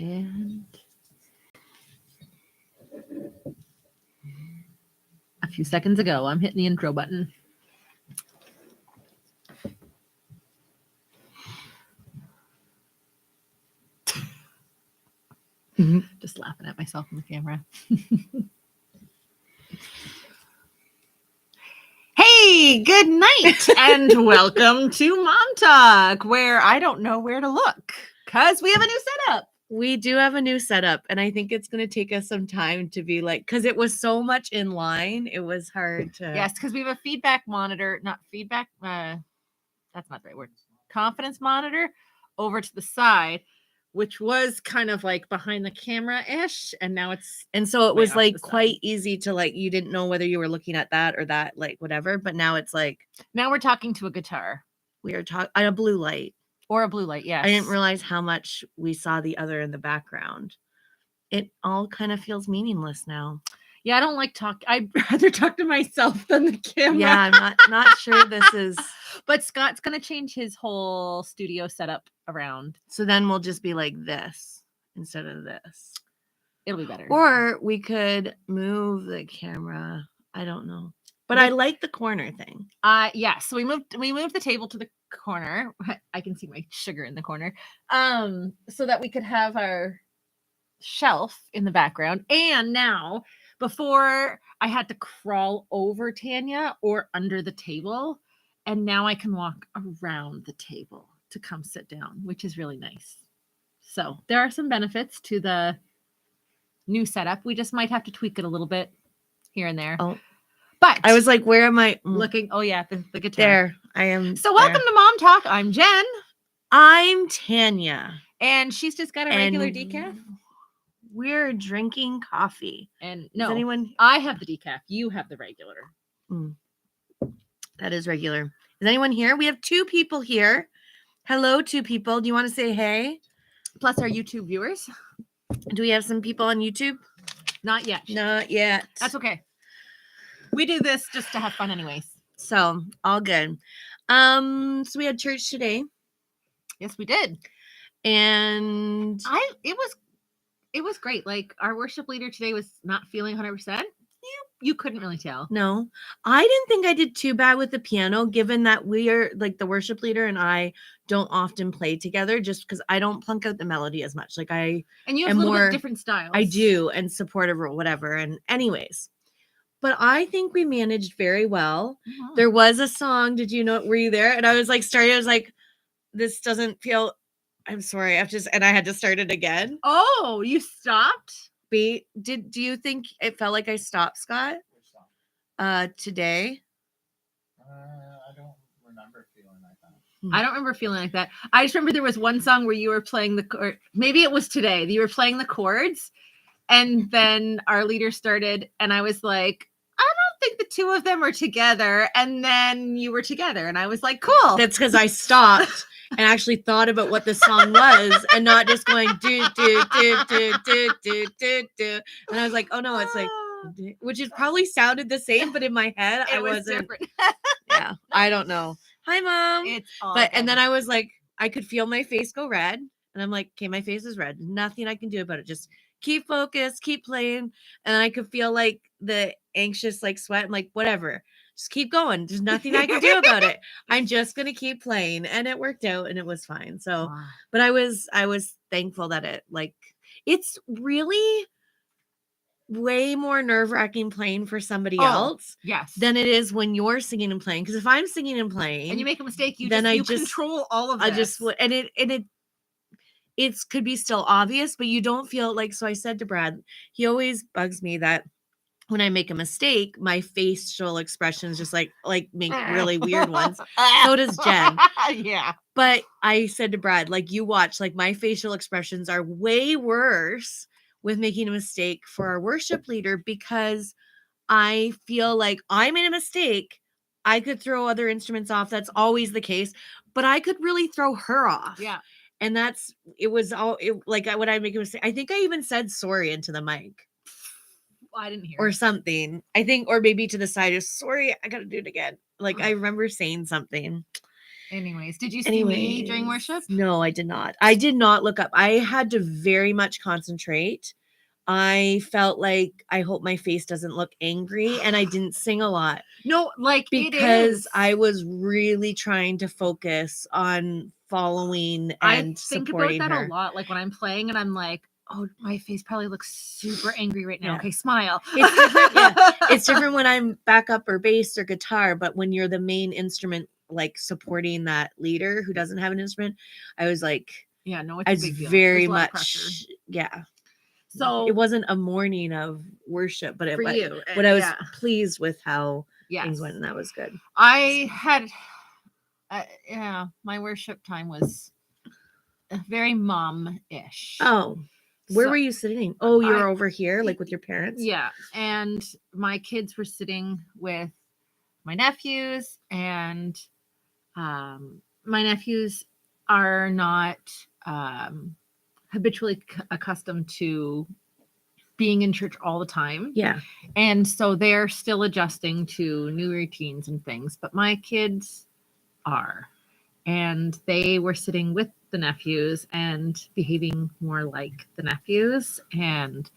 And a few seconds ago, I'm hitting the intro button. Just laughing at myself in the camera. Hey, good night, and welcome to Mom Talk, where I don't know where to look because we have a new setup. We do have a new setup, and I think it's going to take us some time to be like, because it was so much in line, it was hard to. Yes, because we have a feedback monitor, not feedback, that's not the right word, confidence monitor over to the side, which was kind of like behind the camera-ish, and now it's... And so it way was off like to the quite side. easy to like, you didn't know whether you were looking at that or that, like whatever, but now it's like... Now we're talking to a guitar. We are talking a blue light. Or a blue light, yes. I didn't realize how much we saw the other in the background. It all kind of feels meaningless now. Yeah, I don't like talk. I'd rather talk to myself than the camera. Yeah, I'm not sure this is... But Scott's going to change his whole studio setup around. So then we'll just be like this instead of this. It'll be better. Or we could move the camera. I don't know. But I like the corner thing. Yeah, so we moved the table to the corner. I can see my sugar in the corner. So that we could have our shelf in the background. And now, before I had to crawl over Tanya or under the table, and now I can walk around the table to come sit down, which is really nice. So there are some benefits to the new setup. We just might have to tweak it a little bit here and there. Oh, but I was like, where am I looking? Oh yeah, the guitar. There I am. So welcome to Mom Talk. I'm Jen. I'm Tanya. And she's just got a regular decaf. We're drinking coffee. And no, anyone... I have the decaf. You have the regular. That is regular. Is anyone here? We have 2 people here. Hello, 2 people. Do you want to say hey? Plus our YouTube viewers. Do we have some people on YouTube? Not yet. Not yet. That's okay. We do this just to have fun anyways. So all good. So we had church today. Yes, we did. And it was great. Like our worship leader today was not feeling 100%. You couldn't really tell. No, I didn't think I did too bad with the piano, given that we are like the worship leader and I don't often play together just because I don't plunk out the melody as much. Like and you have a little bit different styles. I do, and supportive or whatever. And anyways, but I think we managed very well. Mm-hmm. There was a song. Did you know? Were you there? And I was like, this doesn't feel... I'm sorry. And I had to start it again. Oh, you stopped? Do you think it felt like I stopped, Scott? Today? I don't remember feeling like that. I don't remember feeling like that. I just remember there was one song where you were playing or maybe it was today. You were playing the chords, and then our leader started, and I was like, I don't think the 2 of them are together. And then you were together, and I was like, cool. That's because I stopped and actually thought about what the song was, and not just going do do do do do do do do. And I was like, oh no, it's like, which it probably sounded the same, but in my head I wasn't. Yeah, I don't know. Hi, Mom. It's all but good. And then I was like, I could feel my face go red, and I'm like, okay, my face is red. Nothing I can do about it. Just keep focused, keep playing. And I could feel like the anxious like sweat. I'm like, whatever. Just keep going. There's nothing I can do about it. I'm just going to keep playing. And it worked out and it was fine. So, wow. But I was thankful that it's really way more nerve-wracking playing for somebody else than it is when you're singing and playing. Because if I'm singing and playing and you make a mistake, you control all of this. It could be still obvious, but you don't feel like... So I said to Brad, he always bugs me that when I make a mistake, my facial expressions just like make really weird ones. So does Jen. Yeah. But I said to Brad, you watch, my facial expressions are way worse with making a mistake for our worship leader, because I feel like I made a mistake. I could throw other instruments off. That's always the case, but I could really throw her off. Yeah. And when I make a mistake, I think I even said sorry into the mic. I didn't hear. Or something. I think, or maybe to the side, sorry, I got to do it again. I remember saying something. Anyways, did you see me during worship? No, I did not. I did not look up. I had to very much concentrate. I felt like I hope my face doesn't look angry, and I didn't sing a lot No, like because I was really trying to focus on following I and think about supporting that her. a lot. Like when I'm playing and I'm like, oh, my face probably looks super angry right now. Yeah. Okay, smile. It's different. Yeah, it's different when I'm backup or bass or guitar, but when you're the main instrument, like supporting that leader who doesn't have an instrument, I was like, Yeah, no, it's a it's big deal. very There's a lot of pressure. much, yeah. So It wasn't a morning of worship, but for you, but I was yeah, pleased with how yes. things went, and that was good. I had, yeah, my worship time was very mom-ish. Oh, where So- were you sitting? Oh, you I- were over here, like with your parents? Yeah, and my kids were sitting with my nephews, and my nephews are not habitually accustomed to being in church all the time. Yeah. And so they're still adjusting to new routines and things, but my kids are. And they were sitting with the nephews and behaving more like the nephews. And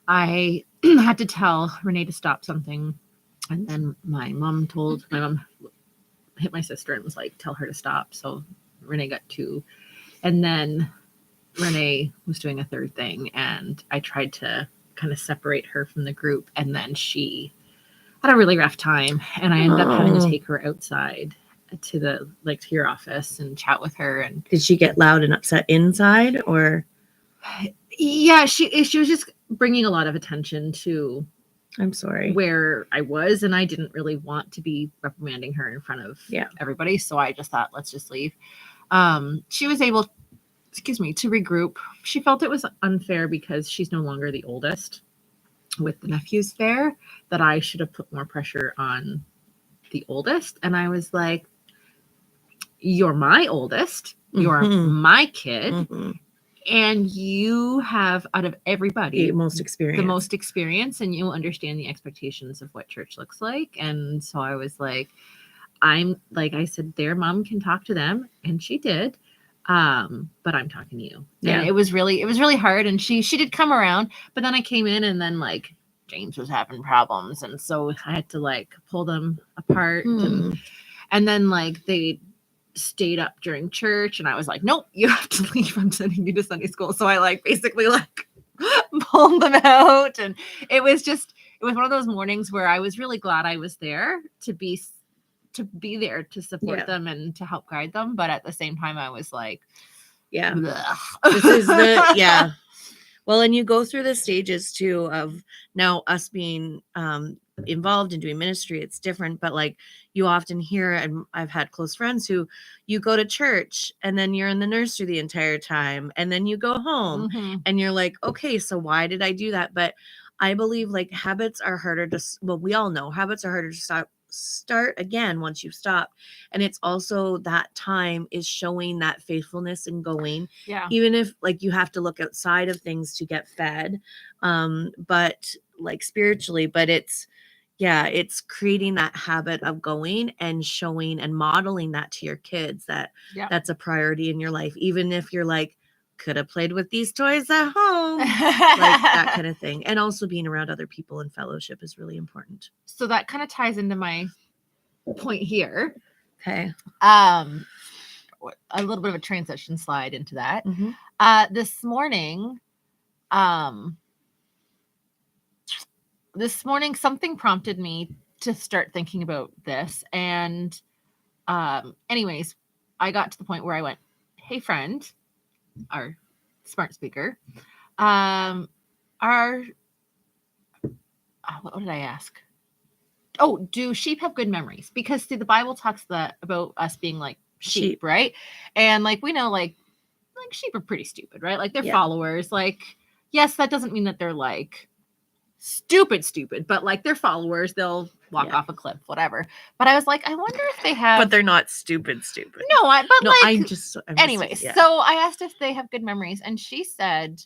I had to tell Renee to stop something. And then my mom hit my sister and was like, tell her to stop. So Renee got two. And then Renee was doing a third thing. And I tried to kind of separate her from the group. And then she had a really rough time. And I ended up having to take her outside to your office and chat with her. And did she get loud and upset inside, or? Yeah, she was just bringing a lot of attention to I'm sorry. where I was, and I didn't really want to be reprimanding her in front of everybody, so I just thought, let's just leave. She was able, to regroup. She felt it was unfair because she's no longer the oldest with the nephews there, that I should have put more pressure on the oldest. And I was like, you're my oldest, you're my kid, and you have, out of everybody, the most experience, and you understand the expectations of what church looks like. And so I was like, I said, their mom can talk to them, and she did, but I'm talking to you. Yeah. And it was really hard. And she did come around, but then I came in, and then like James was having problems, and so I had to like pull them apart. And then like they stayed up during church, and I was like, nope, you have to leave, I'm sending you to Sunday school. So I like basically like pulled them out. And it was one of those mornings where I was really glad I was there to be there to support them and to help guide them, but at the same time I was like, this is the well, and you go through the stages too of now us being involved in doing ministry. It's different, but like you often hear, and I've had close friends who you go to church and then you're in the nursery the entire time, and then you go home and you're like, okay, so why did I do that? But I believe like habits are harder to, well, we all know habits are harder to start again once you stop. And it's also that time is showing that faithfulness and going, even if like you have to look outside of things to get fed, but like spiritually, but it's creating that habit of going and showing and modeling that to your kids, that that's a priority in your life, even if you're like, could have played with these toys at home, like that kind of thing. And also being around other people and fellowship is really important. So that kind of ties into my point here. Okay. A little bit of a transition slide into that. This morning something prompted me to start thinking about this. And anyways, I got to the point where I went, hey friend, our smart speaker, what did I ask? Oh, do sheep have good memories? Because see, the Bible talks about us being like sheep, right? And like we know, like sheep are pretty stupid, right? Like they're followers. Like, yes, that doesn't mean that they're like stupid, but like they're followers. They'll walk off a cliff, whatever. But I was like, I wonder if they have. But they're not stupid. No, I'm anyways. So I asked if they have good memories, and she said,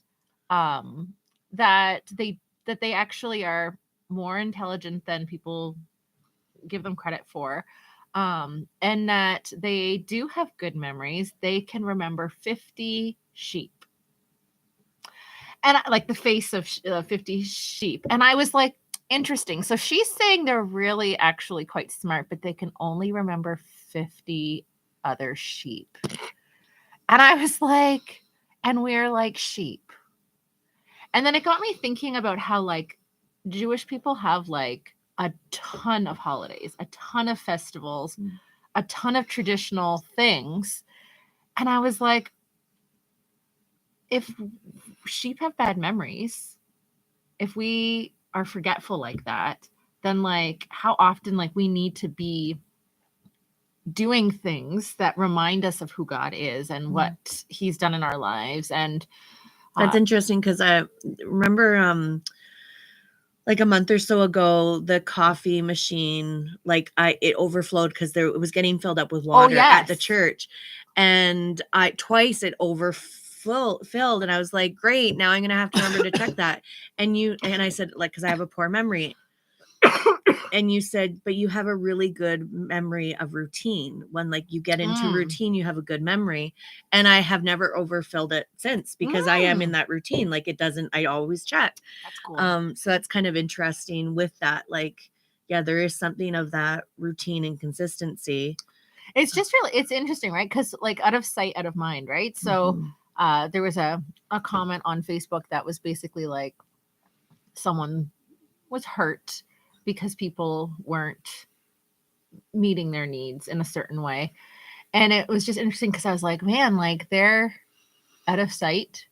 that they actually are more intelligent than people give them credit for. And that they do have good memories. They can remember 50 sheep. And like the face of 50 sheep. And I was like, interesting. So she's saying they're really actually quite smart, but they can only remember 50 other sheep. And I was like, and we're like sheep. And then it got me thinking about how like Jewish people have like a ton of holidays, a ton of festivals, a ton of traditional things. And I was like, if sheep have bad memories, if we are forgetful like that, then like how often like we need to be doing things that remind us of who God is and what he's done in our lives. And that's interesting because I remember like a month or so ago, the coffee machine, like it overflowed because it was getting filled up with water at the church. And twice it overfilled, and I was like, great, now I'm gonna have to remember to check that. And I said, like, because I have a poor memory. And you said, but you have a really good memory of routine. When like you get into routine, you have a good memory. And I have never overfilled it since because I am in that routine. Like I always check. That's cool. So that's kind of interesting with that. Like, yeah, there is something of that routine and consistency. It's just really, it's interesting, right? Because like out of sight, out of mind, right? So there was a comment on Facebook that was basically like someone was hurt because people weren't meeting their needs in a certain way. And it was just interesting because I was like, man, like they're out of sight,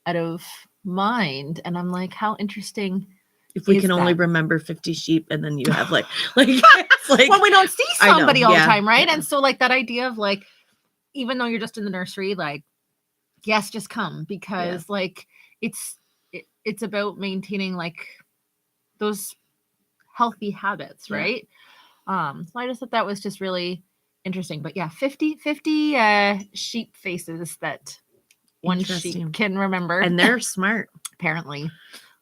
out of mind. And I'm like, how interesting. If we can only remember 50 sheep and then you have like it's like well, we don't see somebody all the time, right? Yeah. And so like that idea of like, even though you're just in the nursery, like, yes, just come because like it's about maintaining like those healthy habits, right? So I just thought that was just really interesting. But yeah, 50 sheep faces that one sheep can remember. And they're smart. Apparently.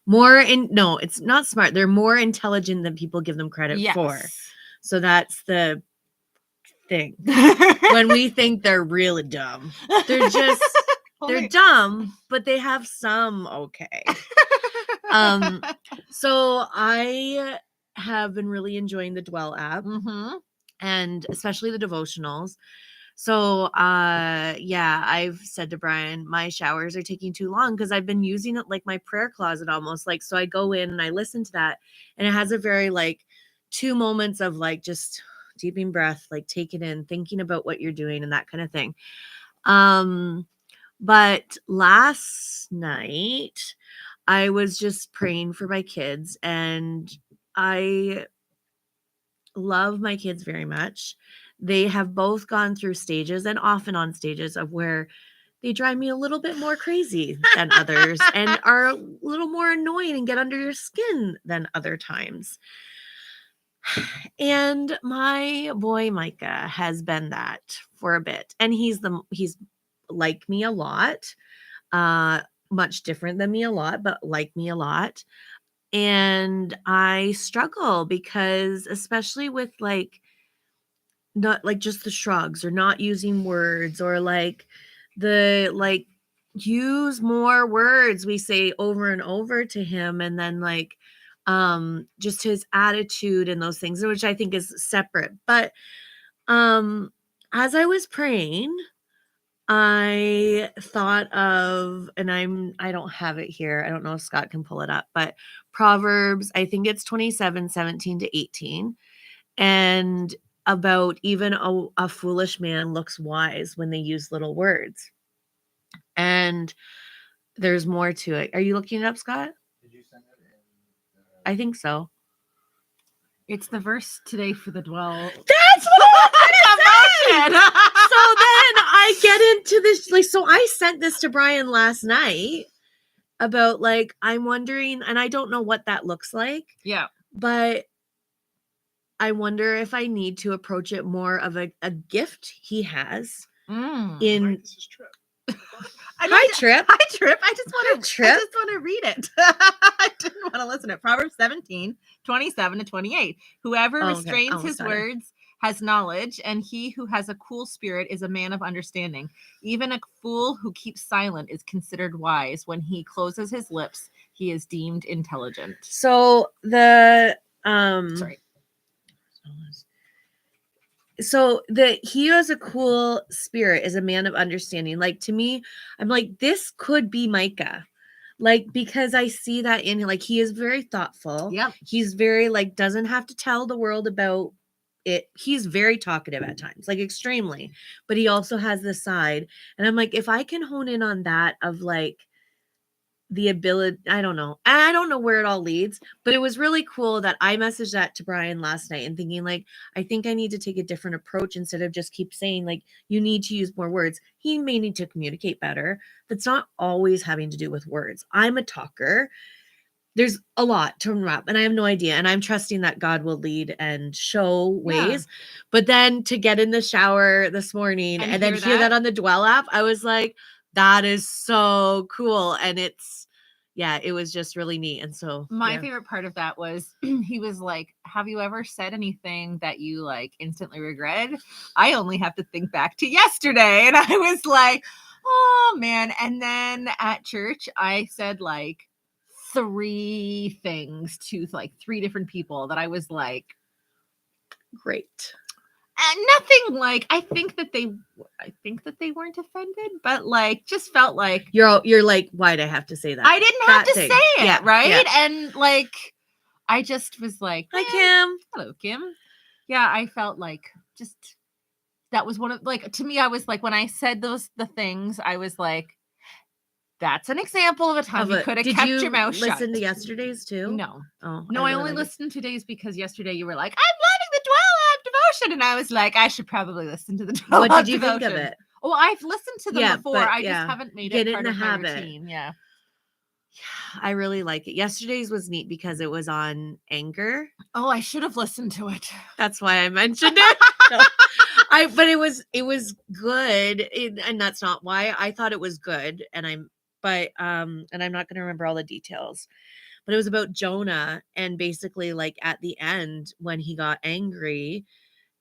No, it's not smart. They're more intelligent than people give them credit for. So that's the thing. When we think they're really dumb, they're just they're dumb, but they have some okay. So I have been really enjoying the Dwell app, and especially the devotionals. So I've said to Brian, my showers are taking too long because I've been using it like my prayer closet almost. Like, so I go in and I listen to that, and it has a very like 2 moments of like just deeping breath, like take it in, thinking about what you're doing and that kind of thing. But last night I was just praying for my kids, and I love my kids very much. They have both gone through stages and often on stages of where they drive me a little bit more crazy than others and are a little more annoying and get under your skin than other times. And my boy Micah has been that for a bit, and he's like me a lot, much different than me a lot, but like me a lot. And I struggle because especially with like not like just the shrugs or not using words or like the like use more words we say over and over to him, and then like just his attitude and those things, which I think is separate. But as I was praying, I thought of, and I don't have it here, I don't know if Scott can pull it up, but Proverbs, I think it's 27:17-18, and about even a foolish man looks wise when they use little words. And there's more to it. Are you looking it up, Scott? Did you send it in? I think so. It's the verse today for the Dwell. That's what I was gonna say! So then I get into this, like, so I sent this to Brian last night about like, I'm wondering, and I don't know what that looks like. Yeah. But I wonder if I need to approach it more of a gift he has in. This is Trip. Hi, Trip. Hi, Trip. I just want to read it. I didn't want to listen to it. Proverbs 17:27-28. Whoever restrains his words has knowledge, and he who has a cool spirit is a man of understanding. Even a fool who keeps silent is considered wise. When he closes his lips, he is deemed intelligent. So the Sorry. So the he has a cool spirit is a man of understanding. Like, to me, I'm like, this could be Micah. Like, because I see that in him. Like, he is very thoughtful. Yep. He's very, like, doesn't have to tell the world about it. He's very talkative at times, like extremely, but he also has this side. And I'm like, if I can hone in on that of like the ability, I don't know where it all leads, but it was really cool that I messaged that to Brian last night and thinking like, I think I need to take a different approach instead of just keep saying like, you need to use more words. He may need to communicate better. That's not always having to do with words. I'm a talker. There's a lot to unwrap and I have no idea. And I'm trusting that God will lead and show ways. But then to get in the shower this morning and then hear that on the Dwell app, I was like, that is so cool. And it's, yeah, it was just really neat. And so my favorite part of that was he was like, have you ever said anything that you like instantly regret? I only have to think back to yesterday. And I was like, oh man. And then at church, I said like 3 things to like 3 different people that I was like, great. and nothing like I think that they weren't offended, but like just felt like you're like, why'd I have to say that? I didn't have to thing. say it, Yeah, right? yeah. And like I just was like, hi Kim. Hello, Kim. Yeah, I felt like just that was one of like to me, I was like when I said the things, I was like, that's an example of a time you could have kept your mouth shut. Listen to yesterday's too? No. Oh, no, I only listened to today's because yesterday you were like, I'm loving the Dwell app devotion. And I was like, I should probably listen to the Dwell app devotion. What did you think of it? Oh, I've listened to them before. I just haven't made it Get part in of the my habit. routine. Yeah. I really like it. Yesterday's was neat because it was on anger. Oh, I should have listened to it. That's why I mentioned it. But it was good. And that's not why I thought it was good. And I'm not going to remember all the details, but it was about Jonah. And basically like at the end, when he got angry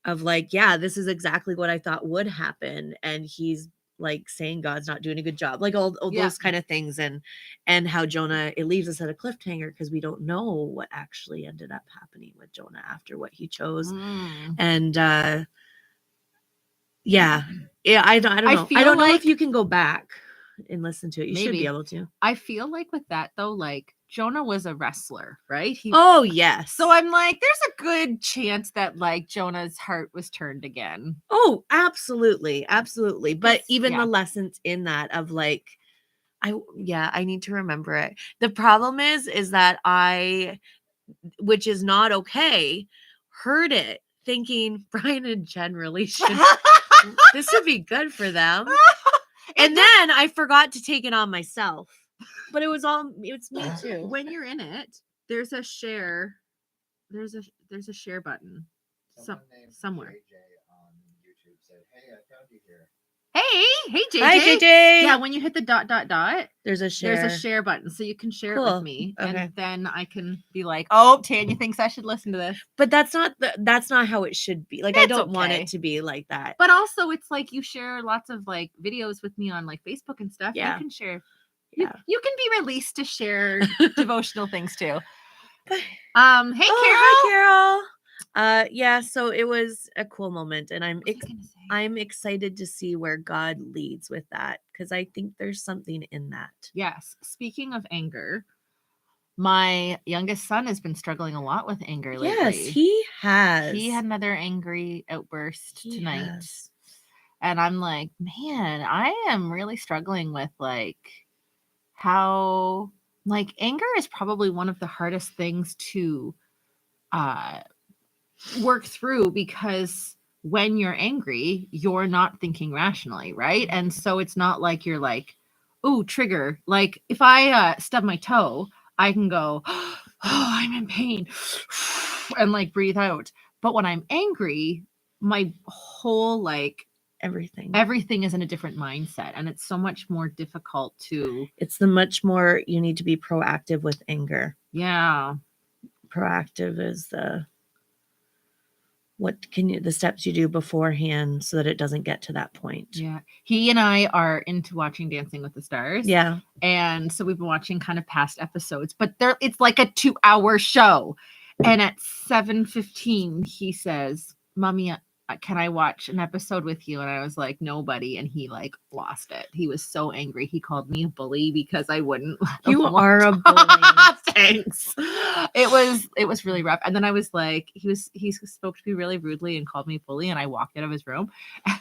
of like, yeah, this is exactly what I thought would happen. And he's like saying God's not doing a good job, like all those kind of things. And how Jonah, it leaves us at a cliffhanger because we don't know what actually ended up happening with Jonah after what he chose. And I don't know. I don't know if you can go back and listen to it. You should be able to. I feel like with that though, like Jonah was a wrestler, right? Oh yes. So I'm like, there's a good chance that like Jonah's heart was turned again. Oh, absolutely. Absolutely. But even the lessons in that of like, I need to remember it. The problem is that I, which is not okay, heard it thinking Brian and Jen really should, this would be good for them. And then I forgot to take it on myself. But it's me too. When you're in it, there's a share. There's a share button somewhere. JJ on YouTube said, "Hey, I found you here." Hey, JJ. Hi, JJ. Yeah, when you hit the ... there's a share button, so you can share it with me, and then I can be like, "Oh, Tanya thinks I should listen to this." But that's not how it should be. Like, I don't want it to be like that. But also, it's like you share lots of like videos with me on like Facebook and stuff. Yeah. You can share. You can be released to share devotional things too. Hey, Carol. Hi, Carol. So it was a cool moment, and I'm excited to see where God leads with that because I think there's something in that. Yes. Speaking of anger, my youngest son has been struggling a lot with anger lately. Yes, he has. He had another angry outburst tonight. And I'm like, man, I am really struggling with like how like anger is probably one of the hardest things to work through because when you're angry, you're not thinking rationally, right? And so it's not like you're like, oh, trigger. Like if I stub my toe, I can go, oh, I'm in pain and like breathe out. But when I'm angry, my whole like everything is in a different mindset, and it's so much more difficult to. It's the much more you need to be proactive with anger. Yeah, proactive is the the steps you do beforehand so that it doesn't get to that point. Yeah. He and I are into watching Dancing with the Stars. Yeah. And so we've been watching kind of past episodes, but it's like a 2-hour show. And at 7:15, he says, Mommy, can I watch an episode with you? And I was like, nobody. And he like lost it. He was so angry. He called me a bully because I wouldn't. You are a bully. Thanks. It was really rough. And then I was like, he spoke to me really rudely and called me bully. And I walked out of his room. And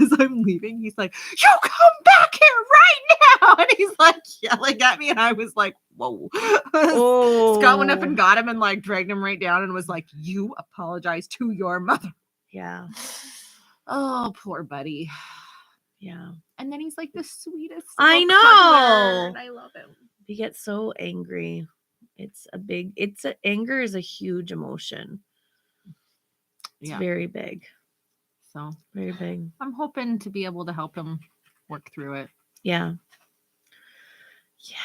as I'm leaving, he's like, you come back here right now. And he's like yelling at me. And I was like, whoa. Oh. Scott went up and got him and like dragged him right down and was like, you apologize to your mother. Yeah. Oh, poor buddy. Yeah. And then he's like the sweetest. I little know. cuddler, and I love him. He gets so angry. Anger is a huge emotion. It's very big. So very big. I'm hoping to be able to help him work through it. Yeah. Yeah.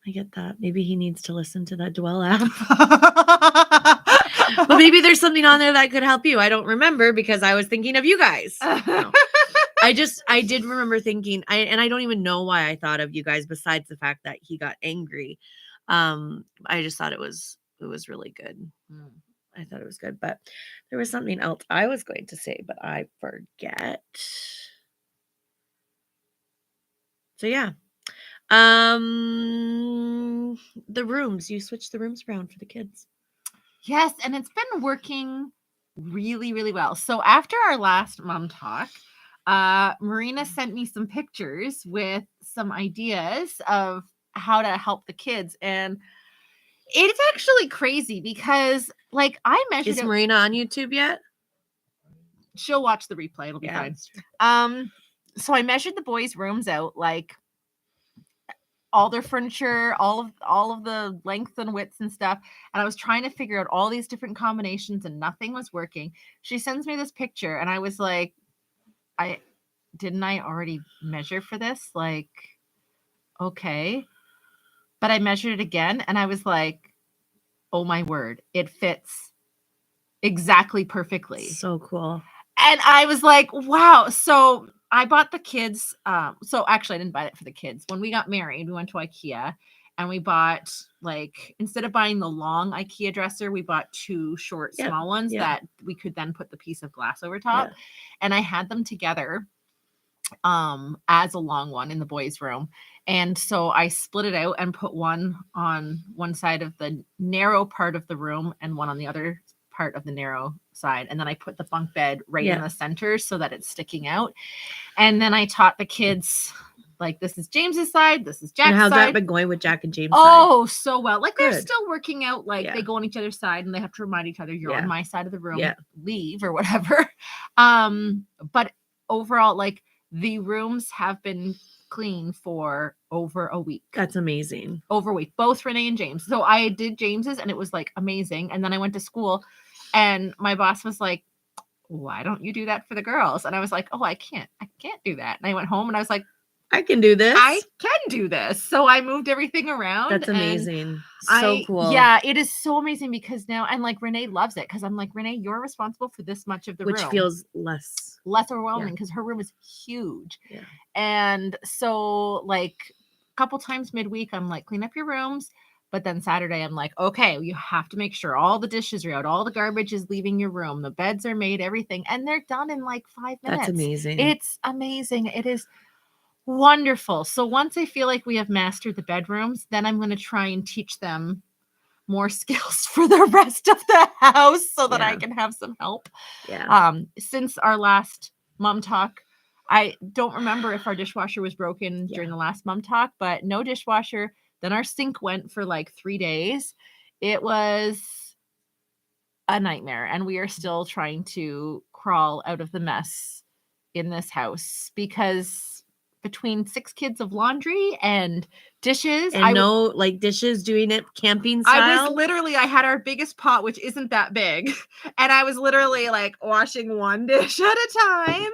I get that. Maybe he needs to listen to that Dwell app. But maybe there's something on there that could help you. I don't remember because I was thinking of you guys. No. I did remember thinking, and I don't even know why I thought of you guys besides the fact that he got angry. I just thought it was really good. I thought it was good, but there was something else I was going to say, but I forget. So yeah. The rooms, you switched the rooms around for the kids. Yes, and it's been working really, really well. So after our last mom talk, Marina sent me some pictures with some ideas of how to help the kids. And it's actually crazy because like I measured Is Marina on YouTube yet? She'll watch the replay. It'll be fine. So I measured the boys' rooms out, like all their furniture, all of the lengths and widths and stuff. And I was trying to figure out all these different combinations and nothing was working. She sends me this picture and I was like, I already measure for this? Like, okay. But I measured it again and I was like, oh my word, it fits exactly perfectly. So cool. And I was like, wow. So I bought the kids. So actually I didn't buy it for the kids. When we got married, we went to IKEA and we bought like, instead of buying the long IKEA dresser, we bought 2 short, small ones that we could then put the piece of glass over top. And I had them together as a long one in the boys' room. And so I split it out and put one on one side of the narrow part of the room and one on the other part of the narrow side. And then I put the bunk bed right in the center so that it's sticking out. And then I taught the kids, like, this is James's side, this is Jack's side. How's that been going with Jack and James' side? So well. Like, Good. they're still working out. Like, they go on each other's side and they have to remind each other, you're on my side of the room, leave or whatever. But overall, like, the rooms have been clean for over a week. That's amazing. Over a week. Both Renee and James. So I did James's and it was like amazing. And then I went to school and my boss was like, why don't you do that for the girls? And I was like, oh, I can't do that. And I went home and I was like, I can do this. I can do this. So I moved everything around. That's amazing. So cool. Yeah, it is so amazing because now, and like Renee loves it because I'm like, Renee, you're responsible for this much of the room. Which feels less overwhelming because her room is huge. Yeah. And so like a couple times midweek, I'm like, clean up your rooms. But then Saturday, I'm like, okay, you have to make sure all the dishes are out. All the garbage is leaving your room. The beds are made, everything. And they're done in like 5 minutes. That's amazing. It's amazing. It is wonderful. So once I feel like we have mastered the bedrooms, then I'm going to try and teach them more skills for the rest of the house so that I can have some help. Yeah. Since our last mom talk, I don't remember if our dishwasher was broken during the last mom talk, but no dishwasher. Then our sink went for like 3 days. It was a nightmare. And we are still trying to crawl out of the mess in this house because between 6 kids of laundry and dishes. And dishes doing it camping style. I had our biggest pot, which isn't that big. And I was literally like washing one dish at a time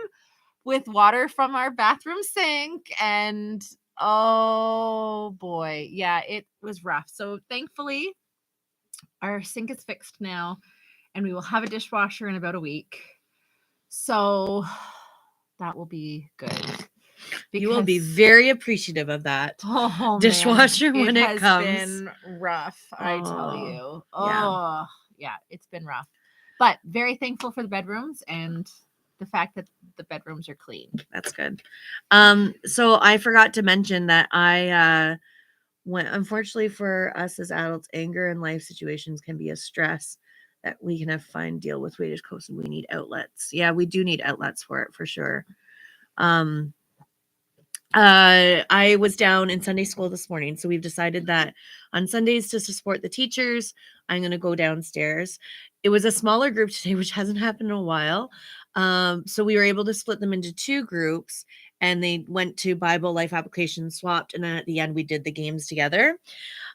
with water from our bathroom sink. And oh boy. Yeah, it was rough. So thankfully our sink is fixed now. and we will have a dishwasher in about a week. So that will be good. You will be because- very appreciative of that. Oh, dishwasher man. when it has comes. been rough, I tell Oh, you. yeah. Oh, yeah, it's been rough. But very thankful for the bedrooms and the fact that the bedrooms are clean. That's good. So I forgot to mention that I went, unfortunately for us as adults, anger in life situations can be a stress that we can have to find deal with. We just coast and we need outlets. Yeah, we do need outlets for it for sure. I was down in Sunday school this morning, so we've decided that on Sundays to support the teachers, I'm going to go downstairs. It was a smaller group today, which hasn't happened in a while. So we were able to split them into 2 groups, and they went to Bible Life Application swapped, and then at the end we did the games together.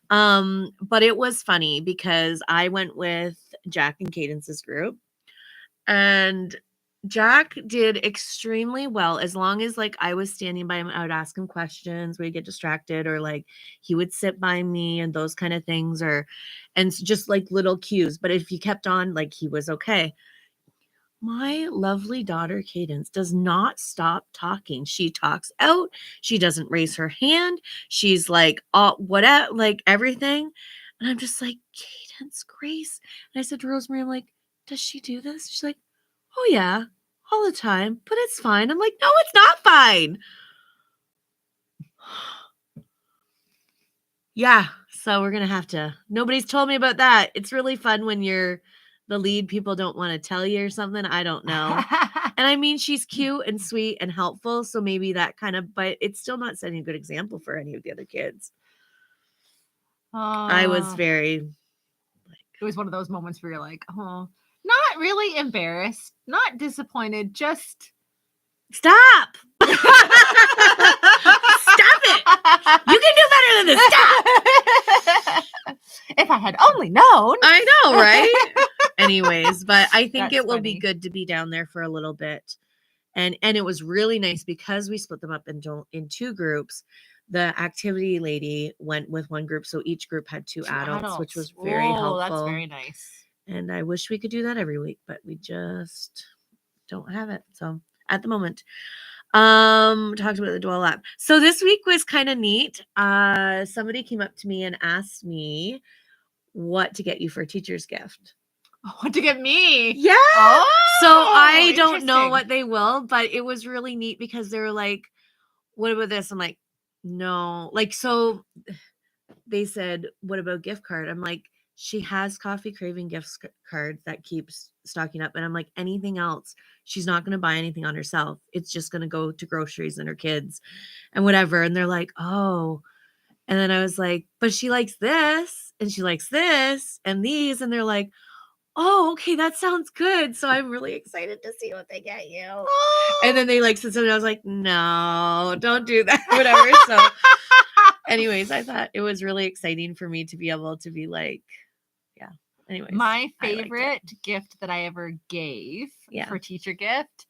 But it was funny because I went with Jack and Cadence's group, and Jack did extremely well as long as like I was standing by him. I would ask him questions, we'd get distracted, or like he would sit by me and those kind of things, or and just like little cues. But if you kept on, like he was okay. My lovely daughter Cadence does not stop talking. She talks out. She doesn't raise her hand. She's like, whatever, like everything. And I'm just like, Cadence, Grace. And I said to Rosemary, I'm like, does she do this? She's like, oh yeah, all the time, but it's fine. I'm like, no, it's not fine. Yeah, so we're gonna have to. Nobody's told me about that. It's really fun when you're the lead. People don't want to tell you or something. I don't know. And I mean, she's cute and sweet and helpful, so maybe that kind of. But it's still not setting a good example for any of the other kids. I was very. It was one of those moments where you're like, oh, not really embarrassed, not disappointed, just Stop! Stop it! You can do better than this. Stop! If I had only known. I know, right? Anyways, but I think That's it will be funny. good to be down there for a little bit. And it was really nice because we split them up in 2 groups. The activity lady went with one group, so each group had 2 adults, which was very helpful. That's very nice. And I wish we could do that every week, but we just don't have it. So at the moment, talked about the Dwell app. So this week was kind of neat. Somebody came up to me and asked me what to get you for a teacher's gift. What to get me? Yeah. Oh, So I don't know interesting. what they will, but it was really neat because they were like, what about this? I'm like, no. Like, so they said, what about gift card? I'm like, she has coffee craving gift card that keeps stocking up. And I'm like, anything else, she's not going to buy anything on herself. It's just going to go to groceries and her kids and whatever. And they're like, oh. And then I was like, but she likes this and she likes this and these. And they're like, oh, okay, that sounds good. So I'm really excited to see what they get you. Oh. And then they like said something. I was like, no, don't do that. Whatever. So anyways, I thought it was really exciting for me to be able to be like, yeah. Anyways, my I liked it. favorite gift that I ever gave Yeah. for teacher gift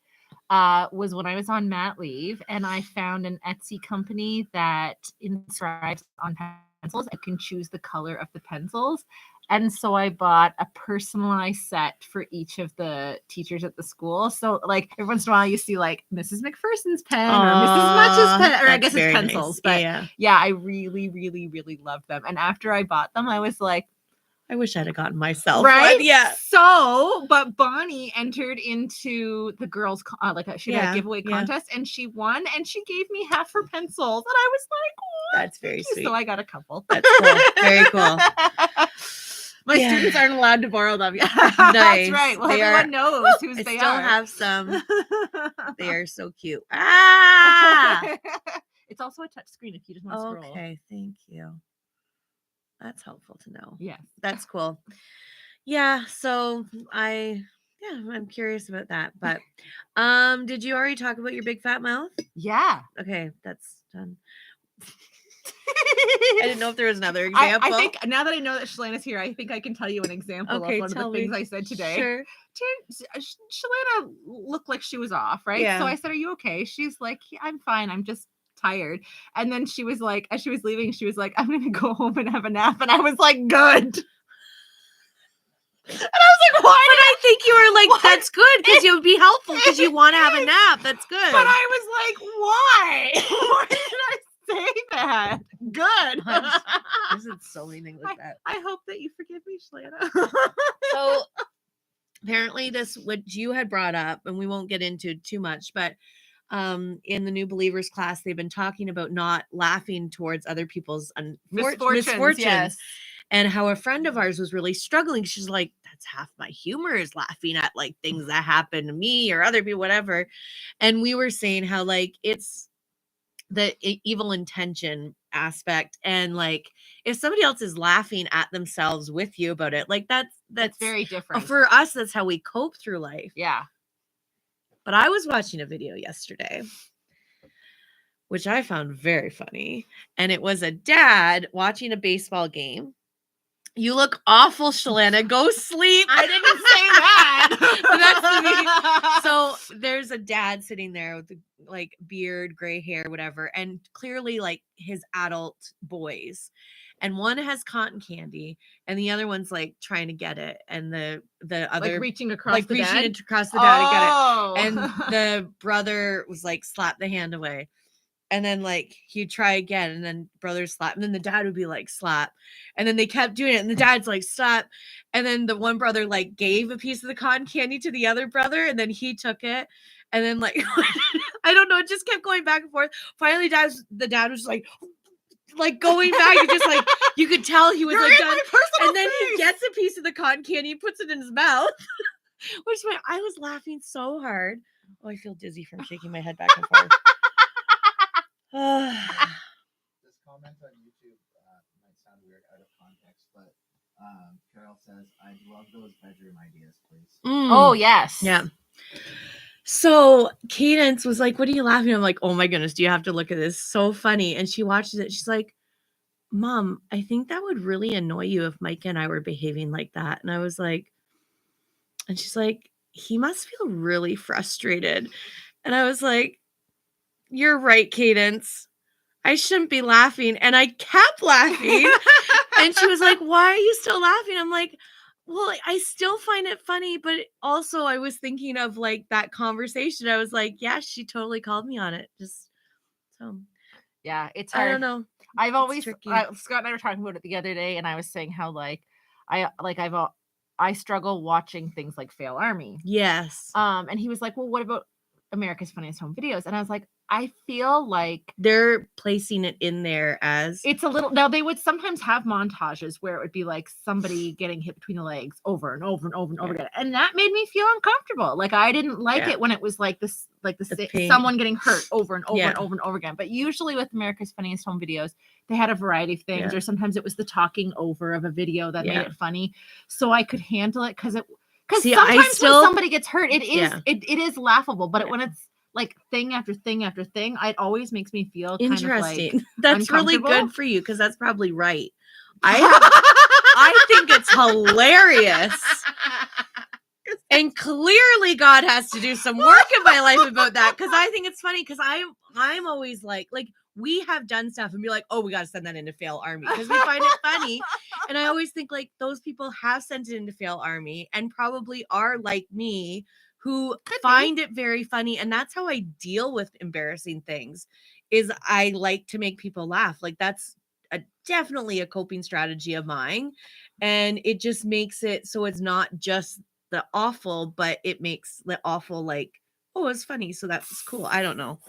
was when I was on mat leave, and I found an Etsy company that inscribes on pencils. I can choose the color of the pencils. And so I bought a personalized set for each of the teachers at the school. So like every once in a while you see like Mrs. McPherson's pen or Mrs. Much's pen, or I that's guess it's very pencils. nice. But Yeah. yeah, I really, really, really loved them. And after I bought them, I was like, I wish I'd have gotten myself right? one. Yeah. So, but Bonnie entered into the girls' she had a giveaway yeah. contest, and she won, and she gave me half her pencils, and I was like, "Oh, That's very sweet. So I got a couple. That's cool. Very cool. My Yeah. students aren't allowed to borrow them. Yeah, Nice. that's right. Well, They everyone knows whose I they still are. have some. They are so cute. Ah. It's also a touch screen if you just want to scroll. Okay, thank you. That's helpful to know. Yeah, That's cool. Yeah, so I'm curious about that. But did you already talk about your big fat mouth? Yeah. Okay, that's done. I didn't know if there was another example. I think now that I know that Shalana's here, I think I can tell you an example of one of the things I said today. Sure. Shalana looked like she was off, right? Yeah. So I said, "Are you okay?" She's like, yeah, "I'm fine. I'm just tired." And then she was like, as she was leaving, she was like, "I'm gonna go home and have a nap." And I was like, "Good." And I was like, why? But I think you were like, What? that's good because it would be helpful because you want to have a nap. That's good. But I was like, why? Why did I say that? Good. I said so many things like that. I hope that you forgive me, Shalana. So apparently this, what you had brought up, and we won't get into too much, but in the new believers class, they've been talking about not laughing towards other people's misfortunes. Yes. And how a friend of ours was really struggling. She's like, that's half my humor is laughing at like things that happen to me or other people, whatever. And we were saying how like it's the evil intention aspect. And like if somebody else is laughing at themselves with you about it, like that's very different. For us, that's how we cope through life. Yeah. But I was watching a video yesterday, which I found very funny. And it was a dad watching a baseball game. You look awful, Shalana. Go sleep. I didn't say that. So there's a dad sitting there with like beard, gray hair, whatever, and clearly like his adult boys. And one has cotton candy, and the other one's like trying to get it, and the other like reaching across the dad? across the dad to get it. Oh. And the brother was like, slap the hand away. And then like he'd try again, and then brother slap, and then the dad would be like slap, and then they kept doing it, and the dad's like slap, and then the one brother like gave a piece of the cotton candy to the other brother, and then he took it, and then like I don't know, it just kept going back and forth. Finally, the dad was like going back, and just like you could tell he was You're like in done, my personal and then he space. gets a piece of the cotton candy, puts it in his mouth, which meant I was laughing so hard. Oh, I feel dizzy from shaking my head back and forth. This comment on YouTube might sound weird out of context, but Carol says, "I'd love those bedroom ideas, please." Oh, yes. Yeah. So Cadence was like, "What are you laughing at?" I'm like, "Oh my goodness, do you have to look at this? So funny." And she watches it. She's like, "Mom, I think that would really annoy you if Mike and I were behaving like that." And I was like, and she's like, "He must feel really frustrated." And I was like, "You're right, Cadence. I shouldn't be laughing." And I kept laughing. And she was like, "Why are you still laughing?" I'm like, well, I still find it funny, but also I was thinking of like that conversation. I was like, yeah, she totally called me on it. Just so Yeah, it's hard. I don't know. I've always tricky. Scott and I were talking about it the other day, and I was saying how like I struggle watching things like Fail Army. Yes. And he was like, "Well, what about America's Funniest Home Videos?" And I was like, I feel like they're placing it in there as it's a little. Now they would sometimes have montages where it would be like somebody getting hit between the legs over and over and over and over again, and that made me feel uncomfortable. Like I didn't like it when it was like this, like someone getting hurt over and over and over and over again. But usually with America's Funniest Home Videos, they had a variety of things, or sometimes it was the talking over of a video that made it funny, so I could handle it because sometimes when somebody gets hurt, it is laughable, but when it's like thing after thing after thing, it always makes me feel interesting. Kind of like that's really good for you because that's probably right. I think it's hilarious. And clearly God has to do some work in my life about that because I think it's funny because I'm always like we have done stuff and be like, oh, we got to send that into Fail Army because we find it funny. And I always think like those people have sent it into Fail Army and probably are like me who find it very funny. And that's how I deal with embarrassing things is I like to make people laugh. Like that's definitely a coping strategy of mine. And it just makes it so it's not just the awful, but it makes the awful like, oh, it's funny. So that's cool. I don't know.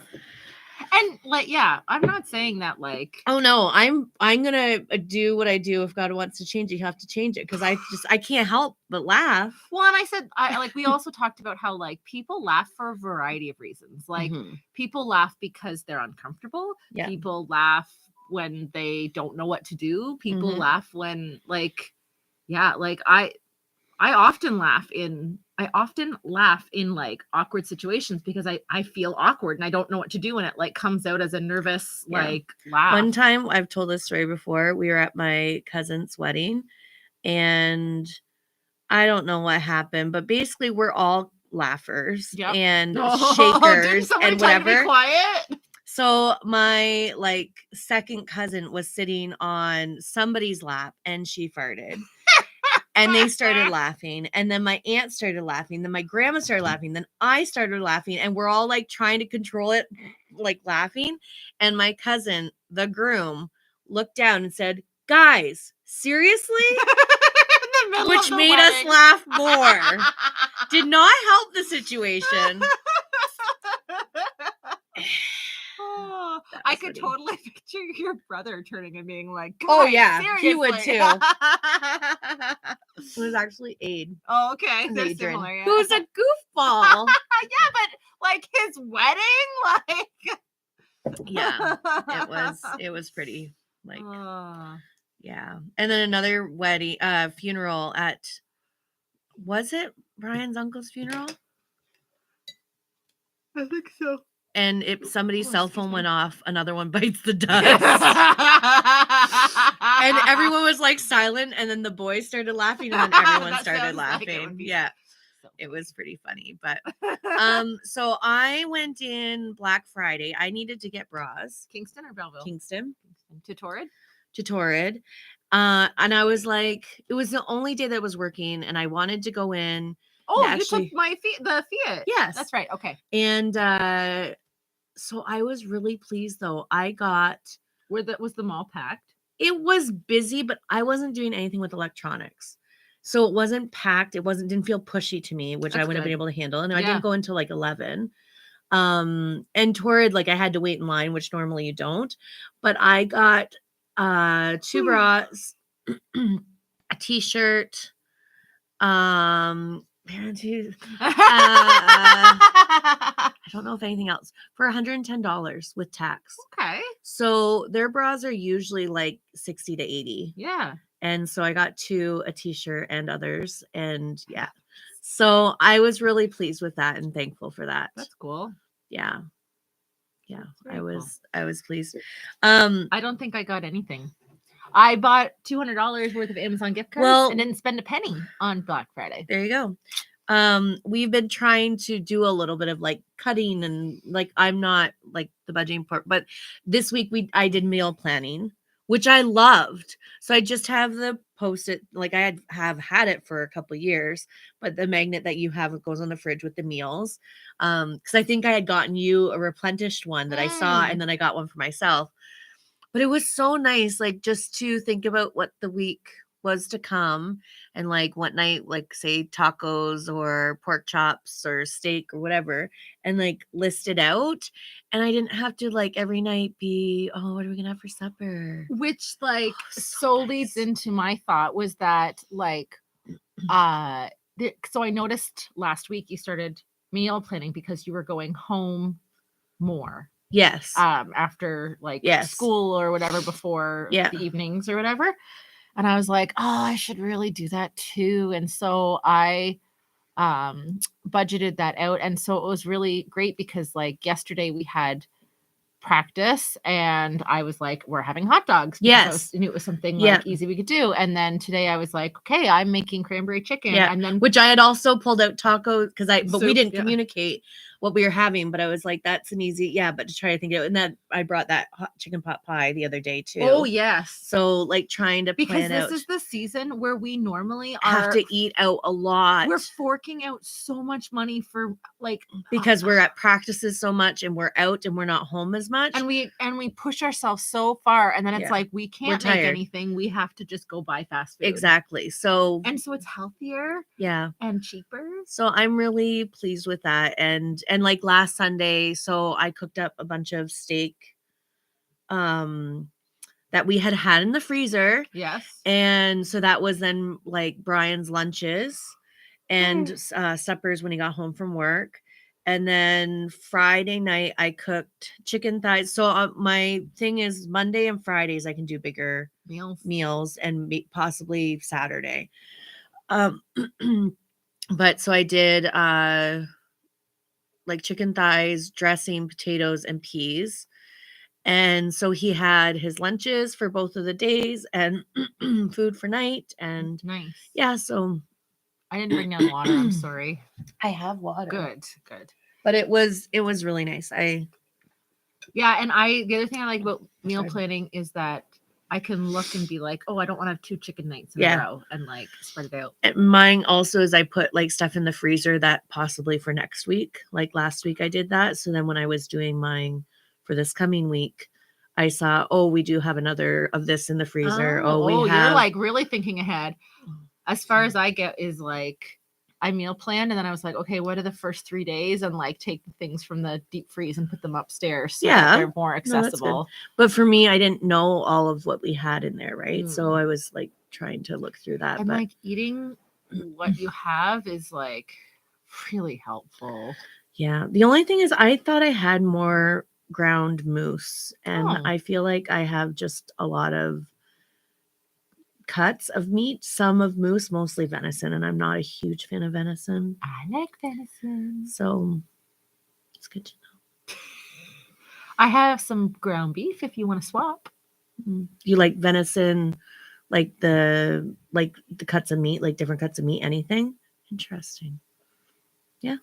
And like, yeah, I'm not saying that like, oh no, I'm gonna do what I do. If God wants to change it, you have to change it because I can't help but laugh. Well, and I said we also talked about how like people laugh for a variety of reasons. Like people laugh because they're uncomfortable. Yeah. People laugh when they don't know what to do. People laugh when like, yeah, like I often laugh in like awkward situations because I feel awkward and I don't know what to do and it like comes out as a nervous like laugh. One time, I've told this story before, we were at my cousin's wedding and I don't know what happened, but basically we're all laughers and shakers and whatever. Quiet. So my like second cousin was sitting on somebody's lap and she farted. And they started laughing. And then my aunt started laughing. Then my grandma started laughing. Then I started laughing. And we're all like trying to control it, like laughing. And my cousin, the groom, looked down and said, "Guys, seriously?" In the middle Which of the made wedding. us laugh more. Did not help the situation. Oh, That I was could funny. totally picture your brother turning and being like, Oh, "Guys, yeah, he would seriously." too. It was actually Aid. Oh, okay. They're Adrian, similar, yeah. who's a goofball. Yeah, but like his wedding, like Yeah, it was pretty, like, Oh. yeah. And then another wedding, funeral at, was it Brian's uncle's funeral? I think so. And somebody's Oh, cell excuse phone me. went off, another one bites the dust. And everyone was like silent, and then the boys started laughing, and then everyone That started sounds like it laughing. would be Yeah, so it was pretty funny. But funny. so I went in Black Friday. I needed to get bras. Kingston or Belleville? Kingston To Torrid? to Torrid. And I was like, it was the only day that was working, and I wanted to go in. Oh, and you actually, took my the Fiat. yes, That's right. Okay. And so I was really pleased, though. I got. Was the mall packed? It was busy, but I wasn't doing anything with electronics. So it wasn't packed. It didn't feel pushy to me, which I That's would have been good. able to handle. And I Yeah. didn't go until like 11. And Torrid, like I had to wait in line, which normally you don't. But I got 2 bras, a t-shirt, I don't know if anything else, for $110 with tax. Okay. So their bras are usually like 60 to 80. Yeah. And so I got 2, a t-shirt and others. And yeah. So I was really pleased with that and thankful for that. That's cool. Yeah. Yeah. That's very cool. I was pleased. I don't think I got anything. I bought $200 worth of Amazon gift cards and didn't spend a penny on Black Friday. There you go. We've been trying to do a little bit of like cutting, and like I'm not like the budgeting part, but this week I did meal planning, which I loved. So I just have the Post-it, like I have had it for a couple of years, but the magnet that you have, it goes on the fridge with the meals. Because I think I had gotten you a replenished one that I saw, and then I got one for myself. But it was so nice, like just to think about what the week was to come, and like what night, like say tacos or pork chops or steak or whatever, and like list it out. And I didn't have to like every night be, oh, what are we gonna have for supper? Which like so leads nice. into my thought was that like so I noticed last week you started meal planning because you were going home more. Yes. After like school or whatever, before the evenings or whatever. And I was like, oh, I should really do that too. And so I budgeted that out. And so it was really great because like yesterday we had practice and I was like, we're having hot dogs. Yes. I knew it was something like easy we could do. And then today I was like, okay, I'm making cranberry chicken. Yeah. And then which I had also pulled out tacos but we didn't yeah. communicate what we were having, but I was like, that's an easy, but to try to think of it. And then I brought that hot chicken pot pie the other day too. Oh yes. So like trying to plan out. This is the season where we normally have to eat out a lot. We're forking out so much money for like because we're at practices so much and we're out and we're not home as much. And we push ourselves so far, and then it's like we can't make anything. We have to just go buy fast food. Exactly. So it's healthier. Yeah. And cheaper. So I'm really pleased with that. And like last Sunday, so I cooked up a bunch of steak that we had in the freezer. Yes. And so that was then like Brian's lunches and suppers when he got home from work. And then Friday night I cooked chicken thighs. So my thing is Monday and Fridays I can do bigger meals and possibly Saturday. But so I did like chicken thighs, dressing, potatoes, and peas. And so he had his lunches for both of the days and food for night. And nice. Yeah, so I didn't bring down water. I'm sorry. I have water. Good. But it was really nice. And the other thing I like about meal planning is that I can look and be like, oh, I don't want to have 2 chicken nights in Yeah. a row and like spread it out. Mine also is I put like stuff in the freezer that possibly for next week. Like last week I did that. So then when I was doing mine for this coming week, I saw, oh, we do have another of this in the freezer. Oh, we you're have like really thinking ahead. As far as I get is like I meal planned and then I was like, okay, what are the first 3 days? And like take the things from the deep freeze and put them upstairs so that Yeah. they're more No, that's good. accessible. But for me, I didn't know all of what we had in there, right? So Mm. I was like trying to look through that. And But like eating what you have is like really helpful. yeah, the only thing is I thought I had more ground moose, and Oh. I feel like I have just a lot of cuts of meat, some of moose, mostly venison, and I'm not a huge fan of venison. I like venison. So it's good to know. I have some ground beef if you want to swap. You like venison, like the cuts of meat, like different cuts of meat, anything? Interesting. Yeah.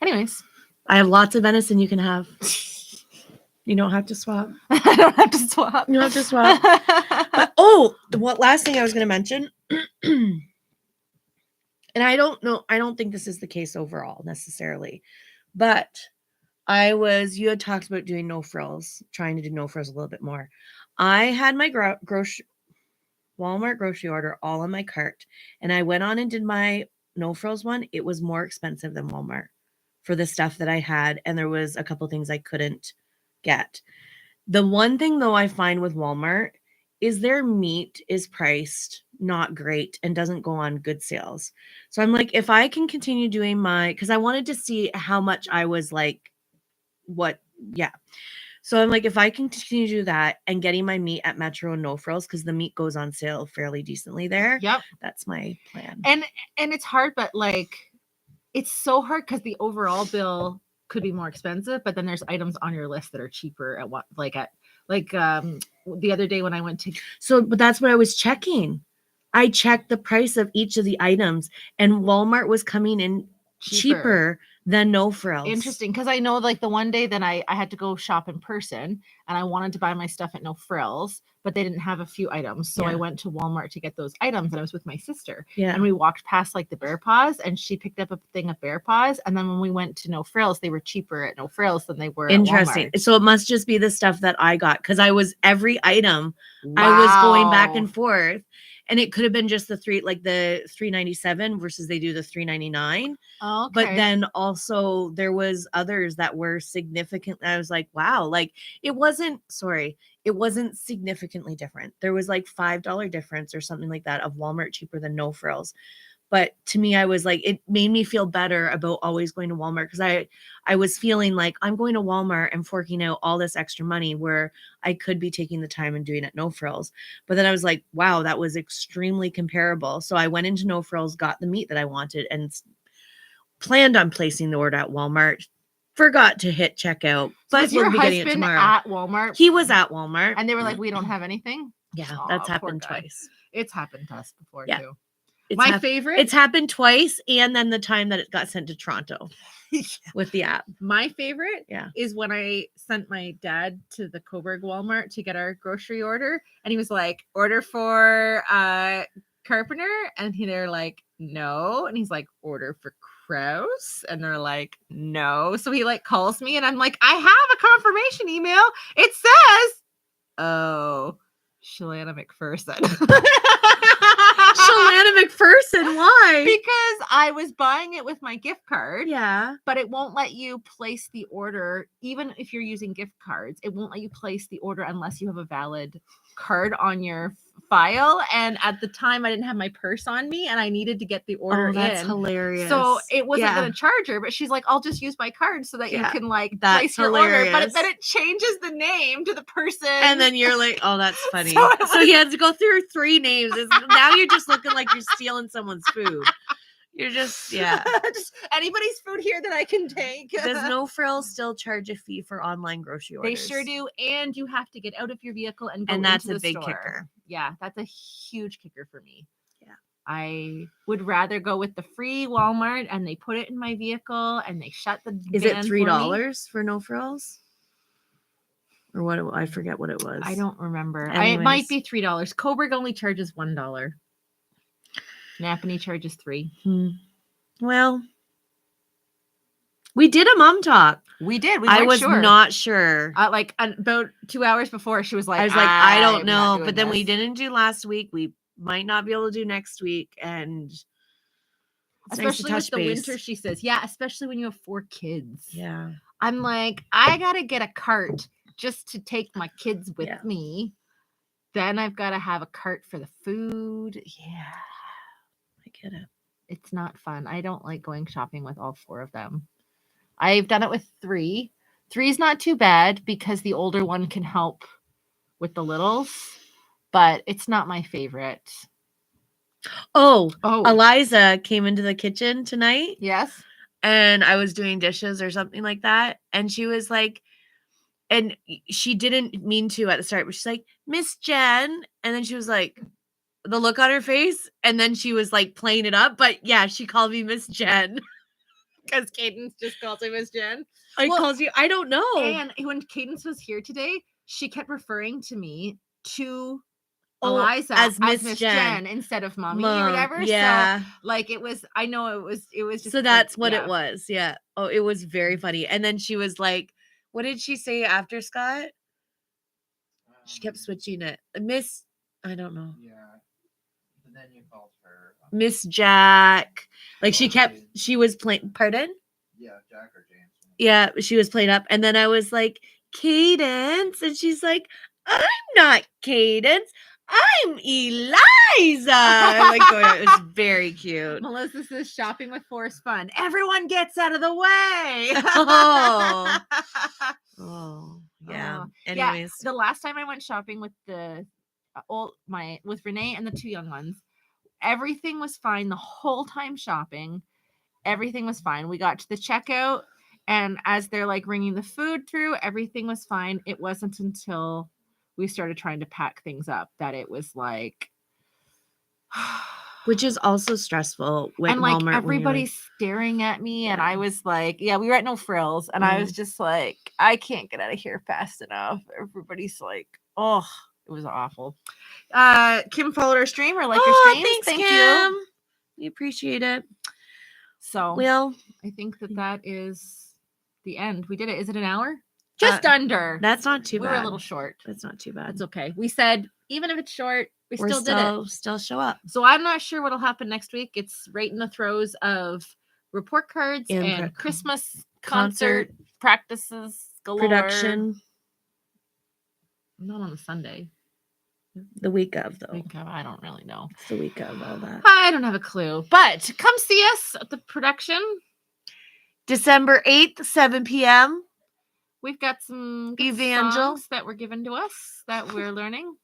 Anyways, I have lots of venison you can have. You don't have to swap. I don't have to swap. You don't have to swap. But what last thing I was going to mention, and I don't know, I don't think this is the case overall necessarily, but you had talked about doing no frills, trying to do no frills a little bit more. I had my Walmart grocery order all on my cart, and I went on and did my no frills one. It was more expensive than Walmart for the stuff that I had, and there was a couple things I couldn't get. The one thing though I find with Walmart is their meat is priced not great and doesn't go on good sales. So I'm like, if I can continue doing because I wanted to see how much I was like, so I'm like, if I can continue to do that and getting my meat at Metro and No Frills, because the meat goes on sale fairly decently there. Yep. That's my plan. And it's hard, but like it's so hard because the overall bill could be more expensive, but then there's items on your list that are cheaper at what the other day when I went to but that's what I was checking. I checked the price of each of the items, and Walmart was coming in cheaper than No Frills. Interesting, because I know like the one day that I had to go shop in person and I wanted to buy my stuff at No Frills, but they didn't have a few items. So I went to Walmart to get those items, and I was with my sister. Yeah. And we walked past like the Bear Paws, and she picked up a thing of Bear Paws. And then when we went to No Frills, they were cheaper at No Frills than they were at Walmart. So it must just be the stuff that I got, because I was every item I was going back and forth. And it could have been just the $3.97 versus they do the $3.99. Okay. But then also there was others that were significant. I was like, wow, like it wasn't significantly different. There was like $5 difference or something like that of Walmart cheaper than No Frills. But to me, I was like, it made me feel better about always going to Walmart, because I was feeling like I'm going to Walmart and forking out all this extra money where I could be taking the time and doing it No Frills. But then I was like, wow, that was extremely comparable. So I went into No Frills, got the meat that I wanted, and planned on placing the order at Walmart. Forgot to hit checkout, but was your we'll be getting it husband tomorrow. at Walmart? He was at Walmart, and they were like, we don't have anything. Yeah, Aw, that's poor happened guy. twice. It's happened to us before Yeah. too. It's Favorite. It's happened twice, and then the time that it got sent to Toronto with the app. My favorite Yeah. is when I sent my dad to the Coburg Walmart to get our grocery order, and he was like, order for Carpenter, and they're like, no, and he's like, order for Kraus, and they're like, no. So he like calls me, and I'm like, I have a confirmation email. It says, oh, Shalana McPherson. Shalana McPherson, why? Because I was buying it with my gift card. Yeah. But it won't let you place the order, even if you're using gift cards. It won't let you place the order unless you have a valid card on your file. And at the time, I didn't have my purse on me, and I needed to get the order That's in. hilarious. So it wasn't going to charge her, but she's like, I'll just use my card so that you can like that's place your hilarious. order. But then it changes the name to the person. And then you're like, oh, that's funny. So he had to go through 3 names. Now you're just looking like you're stealing someone's food. You're just, just anybody's food here that I can take. Does No Frills still charge a fee for online grocery orders? They sure do. And you have to get out of your vehicle and go and that's into a the big store. kicker. Yeah, that's a huge kicker for me. Yeah. I would rather go with the free Walmart, and they put it in my vehicle and they shut the Is it $3 for No Frills? or what? I forget what it was. I don't remember. It might Anyways. be $3. Coburg only charges $1. Napanee charges $3. Well, we did a mom talk. We did. We I weren't was sure. not sure. Like about 2 hours before, she was like, I was like, I don't "I'm not know. doing But then we this." didn't do last week. We might not be able to do next week. And it's nice to Especially with touch the base. winter, she says. Yeah, especially when you have 4 kids. Yeah. I'm like, I gotta get a cart just to take my kids with Yeah. me. Then I've got to have a cart for the food. Yeah. I get it. It's not fun. I don't like going shopping with all 4 of them. I've done it with 3. 3 is not too bad because the older one can help with the littles, but it's not my favorite. Oh, Oh, Eliza came into the kitchen tonight yes. and I was doing dishes or something like that. And she was like, and she didn't mean to at the start, but she's like, Miss Jen. And then she was like, the look on her face. And then she was like playing it up. But yeah, she called me Miss Jen. Because Cadence just calls her Miss Jen. I Well, calls you, I don't know. And when Cadence was here today, she kept referring to me to Oh, Eliza as as Miss Miss Jen. Jen instead of mommy Mom, or whatever. yeah. So like it was, I know it was just So like, that's what yeah. it was. Yeah. Oh, it was very funny. And then she was like, what did she say after Scott? She kept switching it. Miss, I don't know. Yeah. But then you called her. Miss Jack. Like she Oh, kept, James. she was playing, pardon? Yeah, Jack or James. Yeah, she was playing up. And then I was like, Cadence. And she's like, I'm not Cadence. I'm Eliza. I'm like going out. It was very cute. Melissa says shopping with 4 is fun. Everyone gets out of the way. Oh. Oh, yeah. Oh, Anyways. the last time I went shopping with the with Renee and the 2 young ones, everything was fine the whole time shopping. Everything was fine. We got to the checkout, and as they're like bringing the food through, everything was fine. It wasn't until we started trying to pack things up that it was like, Which is also stressful with and like Walmart. everybody's staring at me, and Yeah. I was like, yeah, we were at No Frills, and I was just like, I can't get out of here fast enough. Everybody's like, oh, it was awful. Kim followed our stream or like our streams. Thanks, Thank Kim. you. We appreciate it. So Well, I think that is the end. We did it. Is it an hour? Just under. that's not too We bad. were a little short. That's not too bad. That's okay. We said even if it's short, we We're still did it. Still show up. So I'm not sure what'll happen next week. It's right in the throes of report cards and Christmas concert practices galore. Production. Not on a Sunday. The week of, though. I don't really know. It's the week of all that. I don't have a clue. But come see us at the production. December 8th, 7 p.m. We've got some good Evangel. songs that were given to us that we're learning.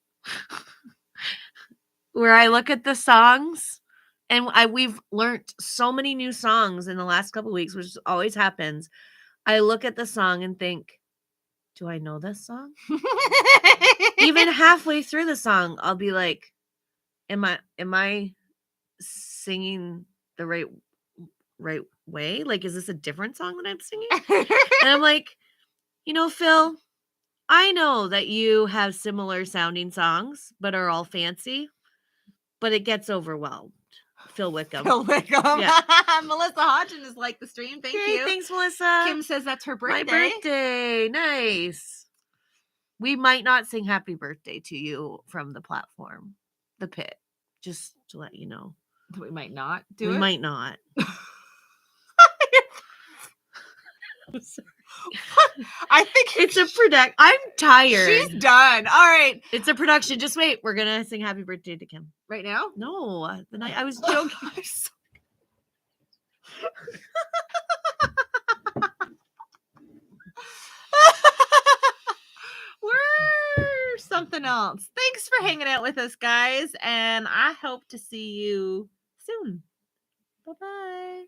Where I look at the songs, and we've learned so many new songs in the last couple of weeks, which always happens. I look at the song and think, do I know this song? Even halfway through the song, I'll be like, am I singing the right way? Like, is this a different song that I'm singing? And I'm like, Phil, I know that you have similar sounding songs, but are all fancy, but it gets overwhelmed. Phil Wickham. Yeah. Melissa Hodgson is like the stream. Thank you. Thanks, Melissa. Kim says that's her birthday. My birthday. Nice. We might not sing happy birthday to you from the platform, the pit, just to let you know. We might not do it. We might not. I think it's a production. I'm tired. She's done. All right. It's a production. Just wait. We're going to sing happy birthday to Kim. Right now? No. The night I was joking. We're something else. Thanks for hanging out with us, guys. And I hope to see you soon. Bye-bye.